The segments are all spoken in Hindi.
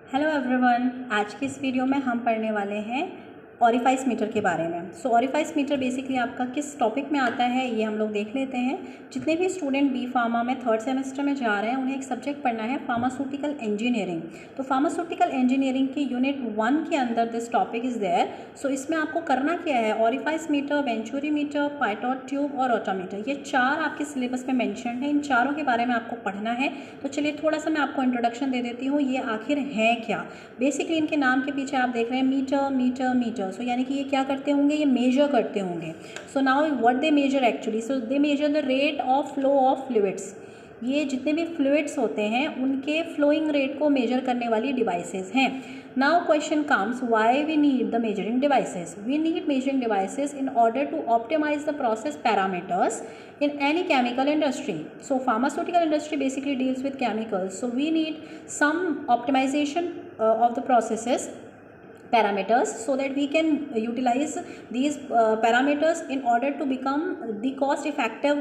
हेलो एवरीवन, आज की इस वीडियो में हम पढ़ने वाले हैं ऑरिफाइस मीटर के बारे में। सो ऑरिफाइस मीटर बेसिकली आपका किस टॉपिक में आता है ये हम लोग देख लेते हैं। जितने भी स्टूडेंट बी फार्मा में थर्ड सेमेस्टर में जा रहे हैं उन्हें एक सब्जेक्ट पढ़ना है फार्मास्यूटिकल इंजीनियरिंग। तो फार्मास्यूटिकल इंजीनियरिंग की यूनिट 1 के अंदर this topic is there. So इसमें आपको करना क्या है, orifice meter, venturi meter, pitot tube और ऑटोमीटर, ये चार आपके सिलेबस में मैंशन है। इन चारों के बारे में आपको पढ़ना है। तो चलिए थोड़ा सा मैं आपको इंट्रोडक्शन दे देती हूँ, ये आखिर है क्या। बेसिकली इनके नाम के पीछे आप देख रहे हैं मीटर मीटर मीटर। सो यानी कि ये क्या करते होंगे, ये मेजर करते होंगे। So now what they measure actually, so they measure the rate of flow of fluids. ये जितने भी फ्लूइड्स होते हैं उनके फ्लोइंग रेट को मेजर करने वाली डिवाइसेस हैं। Now question comes, why we need the measuring devices. We need measuring devices in order to optimize the process parameters in any chemical industry. So pharmaceutical industry basically deals with chemicals, so we need some optimization of the processes parameters so that we can utilize these parameters in order to become the cost effective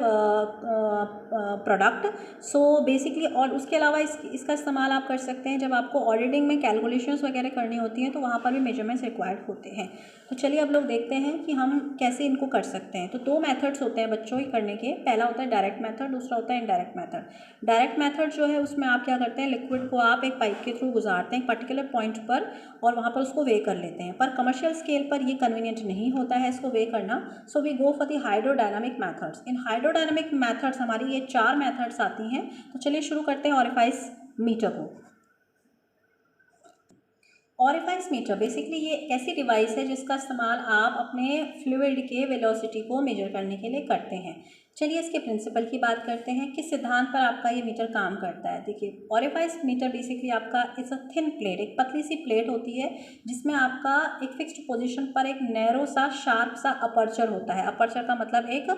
product. So basically, और उसके अलावा इसका इस्तेमाल आप कर सकते हैं जब आपको ऑडिटिंग में कैलकुलेशंस वगैरह करनी होती हैं, तो वहाँ पर भी मेजरमेंट्स रिक्वायर्ड होते हैं। तो चलिए अब लोग देखते हैं कि हम कैसे इनको कर सकते हैं। तो दो मेथड्स होते हैं बच्चों के करने के। पहला होता है डायरेक्ट मेथड, दूसरा होता है इनडायरेक्ट मेथड। डायरेक्ट मेथड जो है उसमें आप क्या करते हैं, लिक्विड को आप एक पाइप के थ्रू गुजारते हैं एक पर्टिकुलर पॉइंट पर और वहाँ पर उसको वे कर लेते हैं। पर कमर्शियल स्केल पर ये कन्वीनियंट नहीं होता है इसको वे करना। So we go for the hydrodynamic methods. In hydrodynamic methods हमारी ये चार मेथड्स आती हैं। तो चलिए शुरू करते हैं ऑरिफाइस मीटर को। ऑरिफाइस मीटर बेसिकली ये एक ऐसी डिवाइस है जिसका इस्तेमाल आप अपने फ्लूइड के वेलोसिटी को मेजर करने के लिए करते हैं। चलिए इसके प्रिंसिपल की बात करते हैं, किस सिद्धांत पर आपका ये मीटर काम करता है। देखिए ऑरिफाइस मीटर बेसिकली आपका इज अ थिन प्लेट, एक पतली सी प्लेट होती है जिसमें आपका एक फिक्स्ड पोजीशन पर एक नैरो सा शार्प सा अपर्चर होता है। अपर्चर का मतलब एक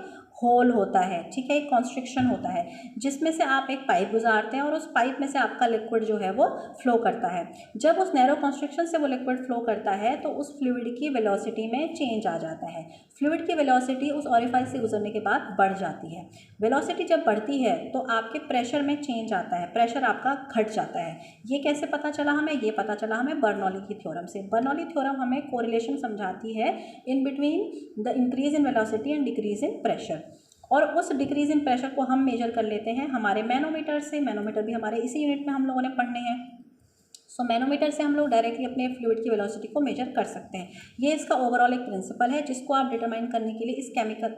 होल होता है, ठीक है, एक कॉन्स्ट्रिक्शन होता है जिसमें से आप एक पाइप गुजारते हैं और उस पाइप में से आपका लिक्विड जो है वो फ्लो करता है। जब उस नैरो कॉन्स्ट्रिक्शन से वो लिक्विड फ्लो करता है तो उस फ्लूइड की वेलोसिटी में चेंज आ जाता है। फ्लूइड की वेलोसिटी उस ऑरिफाइस से गुजरने के बाद बढ़ जाती है। वेलोसिटी जब बढ़ती है तो आपके प्रेशर में चेंज आता है, प्रेशर आपका घट जाता है। ये कैसे पता चला हमें, ये पता चला हमें बर्नौली की थ्योरम से। बर्नौली थ्योरम हमें कोरिलेशन समझाती है in between the increase in velocity and decrease in pressure. और उस डिक्रीज इन प्रेशर को हम मेजर कर लेते हैं हमारे मैनोमीटर से। मैनोमीटर भी हमारे इसी यूनिट में हम लोगों ने पढ़ने हैं। सो मैनोमीटर से हम लोग डायरेक्टली अपने फ्लूइड की वेलोसिटी को मेजर कर सकते हैं। ये इसका ओवरऑल एक प्रिंसिपल है जिसको आप डिटरमाइन करने के लिए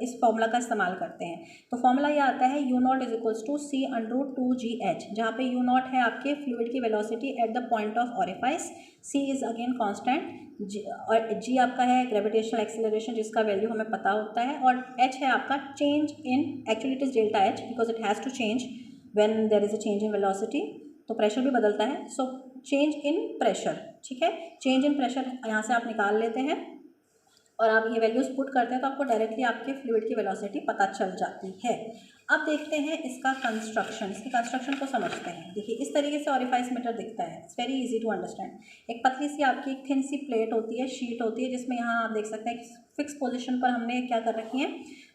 इस फॉर्मूला का इस्तेमाल करते हैं। तो फॉर्मूला ये आता है u naught is equals to C under root 2GH, जहाँ पे यू नॉट है आपके फ्लूइड की velocity at the point of orifice, C is again constant, और जी आपका है ग्रेविटेशनल एक्सेलरेशन जिसका वैल्यू हमें पता होता है, और एच है आपका change in, actually it is delta h because it has to change when there is a change in velocity, तो प्रेशर भी बदलता है। सो चेंज इन प्रेशर, ठीक है, चेंज इन प्रेशर यहाँ से आप निकाल लेते हैं और आप ये वैल्यूज पुट करते हैं तो आपको डायरेक्टली आपके फ्लूइड की वेलोसिटी पता चल जाती है। अब देखते हैं इसका कंस्ट्रक्शन, इसके कंस्ट्रक्शन को समझते हैं। देखिए इस तरीके से ऑरिफाइस मीटर दिखता है, it's very easy to understand. एक पतली सी आपकी एक थिन सी प्लेट होती है, शीट होती है, जिसमें यहाँ आप देख सकते हैं फिक्स पोजीशन पर हमने क्या कर रखी है,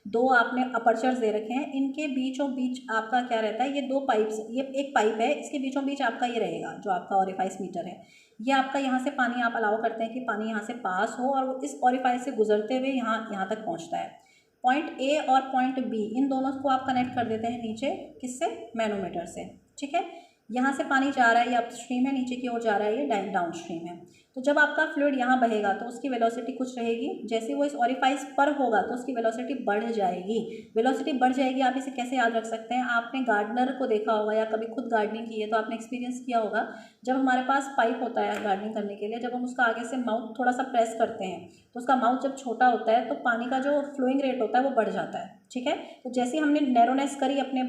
दो आपने अपर्चर्स दे रखे हैं। इनके बीचों बीच आपका क्या रहता है, ये दो पाइप्स, ये एक पाइप है, इसके बीचों बीच आपका ये रहेगा जो आपका ऑरिफाइस मीटर है। ये आपका यहाँ से पानी आप अलाउ करते हैं कि पानी यहाँ से पास हो और वो इस ऑरिफाइस से गुजरते हुए यहाँ तक पहुँचता है। पॉइंट ए और पॉइंट बी, इन दोनों को आप कनेक्ट कर देते हैं नीचे, किससे, मैनोमीटर से, ठीक है। यहाँ से पानी जा रहा है, ये अपस्ट्रीम है, नीचे की ओर जा रहा है, ये डाउन स्ट्रीम है। तो जब आपका फ्लूइड यहाँ बहेगा तो उसकी वेलोसिटी कुछ रहेगी, जैसे वो इस ऑरिफाइस पर होगा तो उसकी वेलोसिटी बढ़ जाएगी। वेलोसिटी बढ़ जाएगी, आप इसे कैसे याद रख सकते हैं, आपने गार्डनर को देखा होगा या कभी खुद गार्डनिंग की है तो आपने एक्सपीरियंस किया होगा। जब हमारे पास पाइप होता है गार्डनिंग करने के लिए, जब हम उसका आगे से माउथ थोड़ा सा प्रेस करते हैं तो उसका माउथ जब छोटा होता है तो पानी का जो फ्लोइंग रेट होता है वो बढ़ जाता है, ठीक है। तो जैसे ही हमने नैरोनेस करी अपने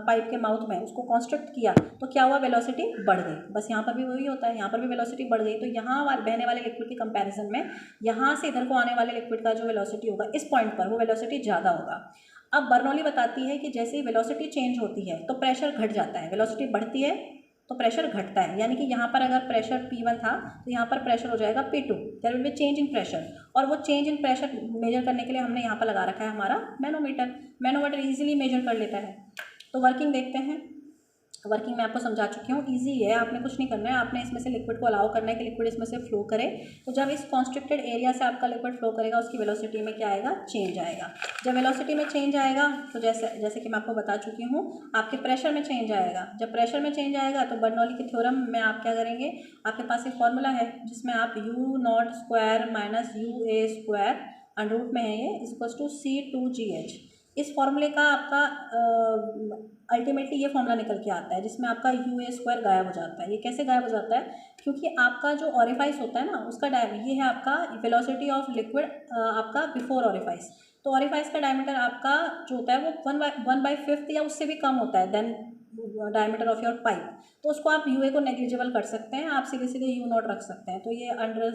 पाइप के माउथ में, उसको कॉन्स्ट्रक्ट किया, तो क्या हुआ, वेलोसिटी बढ़ गई। बस यहाँ पर भी वही होता है, यहाँ पर भी वेलोसिटी बढ़ गई। तो यहाँ बहने वाले लिक्विड के कंपैरिजन में यहाँ से इधर को आने वाले लिक्विड का जो वेलोसिटी होगा इस पॉइंट पर, वो वेलोसिटी ज़्यादा होगा। अब बर्नौली बताती है कि जैसे ही वेलोसिटी चेंज होती है तो प्रेशर घट जाता है, वेलोसिटी बढ़ती है तो प्रेशर घटता है। यानी कि यहाँ पर अगर प्रेशर P1 था तो यहाँ पर प्रेशर हो जाएगा P2, there will be change in pressure. और वो चेंज इन प्रेशर मेजर करने के लिए हमने यहाँ पर लगा रखा है हमारा मैनोमीटर। मैनोमीटर इजीली मेजर कर लेता है। तो वर्किंग देखते हैं। वर्किंग मैं आपको समझा चुकी हूँ, इजी है, आपने कुछ नहीं करना है, आपने इसमें से लिक्विड को अलाउ करना है कि लिक्विड इसमें से फ्लो करे। तो जब इस कॉन्स्ट्रिक्टेड एरिया से आपका लिक्विड फ्लो करेगा, उसकी वेलोसिटी में क्या आएगा, चेंज आएगा। जब वेलोसिटी में चेंज आएगा तो जैसे कि मैं आपको बता चुकी हूँ, आपके प्रेशर में चेंज आएगा। जब प्रेशर में चेंज आएगा तो बर्नौली के थ्योरम में आप क्या करेंगे, आपके पास एक फॉर्मूला है जिसमें आप u0² minus ua² under root में है ये इक्वल्स टू C2Gh, इस फॉर्मूले का आपका अल्टीमेटली ये फॉर्मूला निकल के आता है जिसमें आपका ua² गायब हो जाता है। ये कैसे गायब हो जाता है, क्योंकि आपका जो ऑरिफाइस होता है ना उसका ये है आपका वेलोसिटी ऑफ लिक्विड आपका बिफोर ऑरिफाइस। तो ऑरिफाइस का डायमीटर आपका जो होता है वो 1/5 या उससे भी कम होता है than diameter of your pipe. तो उसको आप यूए को नेग्लिजिबल कर सकते हैं, आप सीधे सीधे u0 रख सकते हैं। तो ये अंडर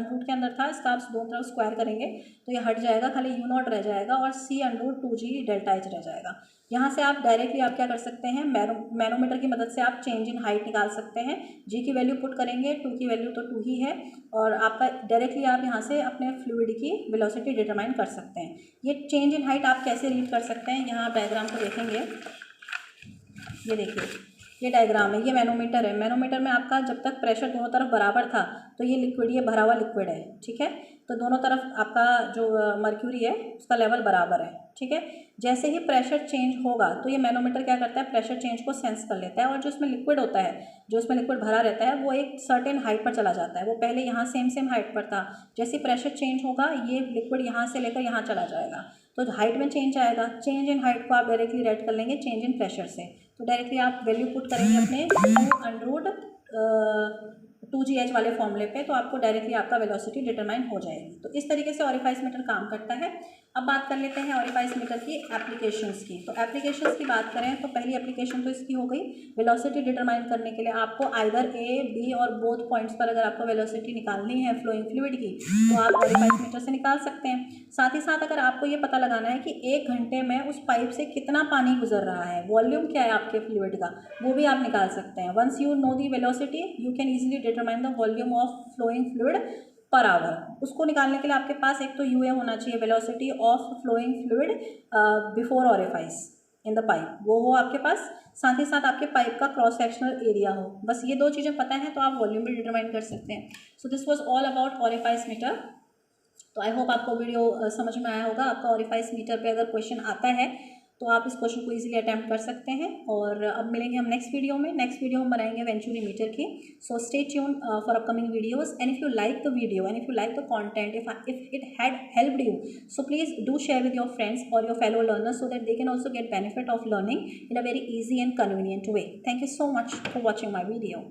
रूट के अंदर था, इसका आप दोनों तरफ स्क्वायर करेंगे तो ये हट जाएगा, खाली u0 रह जाएगा और C√2g∆h रह जाएगा। यहाँ से आप डायरेक्टली आप क्या कर सकते हैं, मैनोमीटर की मदद से आप चेंज इन हाइट निकाल सकते हैं। g की वैल्यू पुट करेंगे, 2 की वैल्यू तो 2 ही है, और आपका डायरेक्टली आप यहाँ से अपने फ्लूइड की वेलोसिटी डिटरमाइन कर सकते हैं। ये चेंज इन हाइट आप कैसे रीड कर सकते हैं, यहाँ आप डायग्राम को देखेंगे, ये देखिए ये डायग्राम है, ये मैनोमीटर है। मैनोमीटर में आपका जब तक प्रेशर दोनों तरफ बराबर था तो ये लिक्विड, ये भरा हुआ लिक्विड है, ठीक है। तो दोनों तरफ आपका जो मर्क्यूरी है उसका लेवल बराबर है, ठीक है। जैसे ही प्रेशर चेंज होगा तो ये मैनोमीटर क्या करता है, प्रेशर चेंज को सेंस कर लेता है, और जो उसमें लिक्विड होता है, जो उसमें लिक्विड भरा रहता है, वो एक सर्टेन हाइट पर चला जाता है। वो पहले यहाँ सेम हाइट पर था, जैसे प्रेशर चेंज होगा ये लिक्विड यहाँ से लेकर यहाँ चला जाएगा, तो हाइट में चेंज आएगा। चेंज इन हाइट को आप डायरेक्टली रेट कर लेंगे चेंज इन प्रेशर से। तो डायरेक्टली आप वैल्यू पुट करेंगे अपने u√2gh वाले फॉर्मूले पे, तो आपको डायरेक्टली आपका वेलोसिटी डिटरमाइन हो जाएगी। तो इस तरीके से ऑरिफाइस मीटर काम करता है। अब बात कर लेते हैं ऑरिफाइस मीटर की एप्लीकेशंस की। तो एप्लीकेशंस की बात करें तो पहली एप्लीकेशन तो इसकी हो गई, वेलोसिटी डिटरमाइन करने के लिए आपको आइदर ए, बी और बोथ पॉइंट्स पर अगर आपको वेलोसिटी निकालनी है फ्लोइंग फ्लूइड की तो आप ऑरिफाइस मीटर से निकाल सकते हैं। साथ ही साथ अगर आपको ये पता लगाना है कि 1 घंटे में उस पाइप से कितना पानी गुजर रहा है, वॉल्यूम क्या है आपके फ्लूइड का, वो भी आप निकाल सकते हैं। Once you know the velocity you can easily determine the volume of flowing fluid per hour. उसको निकालने के लिए आपके पास एक तो यूए होना चाहिए, velocity of flowing fluid before orifice in the pipe, वो हो आपके पास। साथ ही साथ आपके पाइप का क्रॉस सेक्शनल एरिया हो। बस ये 2 चीज़ें पता है तो आप वॉल्यूम भी डिटरमाइन कर सकते हैं। So this was all about orifice meter. तो आई होप आपको वीडियो समझ में आया होगा। आपका ऑरिफाइस मीटर पे अगर क्वेश्चन आता है तो आप इस क्वेश्चन को इजीली अटैम्प्ट कर सकते हैं। और अब मिलेंगे हम नेक्स्ट वीडियो में। नेक्स्ट वीडियो हम बनाएंगे वेंचुरी मीटर की। So stay tune for upcoming videos, and if you like the video and if you like the content, if it had helped you, so please do share with your friends or your fellow learners so that they can also get benefit of learning in a very easy and convenient way. Thank you so much for watching my video.